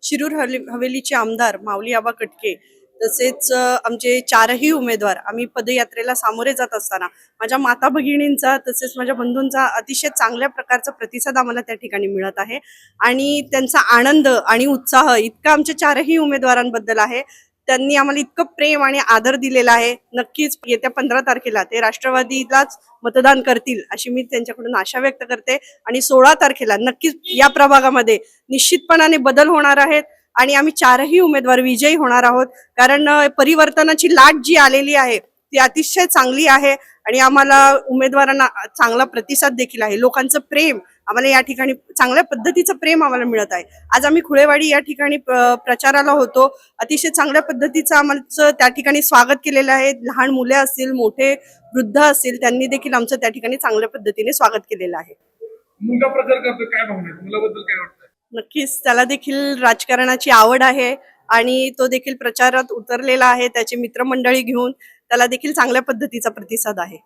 शिरूर हवेलीचे आमदार माऊली आबा कटके तसेच आमचे चारही उमेदवार आम्ही पदयात्रेला सामोरे जात असताना माझ्या माता भगिनींचा तसेच माझ्या बंधूंचा अतिशय चांगल्या प्रकारचा प्रतिसाद आम्हाला त्या ठिकाणी मिळत आहे आणि त्यांचा आनंद आणि उत्साह इतका आमच्या चारही उमेदवारांबद्दल आहे. त्यांनी आम्हाला इतकं प्रेम आणि आदर दिलेला आहे. नक्कीच येत्या 15 तारखेला ते राष्ट्रवादीलाच मतदान करतील अशी मी त्यांच्याकडून आशा व्यक्त करते आणि 16 तारखेला नक्कीच या प्रभागामध्ये निश्चितपणाने बदल होणार आहेत आणि आम्ही चारही उमेदवार विजयी होणार आहोत. कारण परिवर्तनाची लाट जी आलेली आहे ती अतिशय चांगली आहे आणि आम्हाला उमेदवारांना चांगला प्रतिसाद देखील आहे. लोकांचं प्रेम आम्हाला या ठिकाणी चांगल्या पद्धतीचं प्रेम आम्हाला मिळत आहे. आज आम्ही खुळेवाडी या ठिकाणी प्रचाराला होतो. अतिशय चांगल्या पद्धतीचं आमचं त्या ठिकाणी स्वागत केलेलं आहे. लहान मुले असतील, मोठे वृद्ध असतील, त्यांनी देखील आमचं त्या ठिकाणी चांगल्या पद्धतीने स्वागत केलेलं आहे. मुलगा प्रचार करतो, काय भावना आहे मुलाबद्दल, काय वाटतं? नक्कीच त्याला देखील राजकारणाची आवड आहे आणि तो देखील प्रचारात उतरलेला आहे. त्याचे मित्रमंडळी घेऊन त्याला देखील चांगल्या पद्धतीचा प्रतिसाद आहे.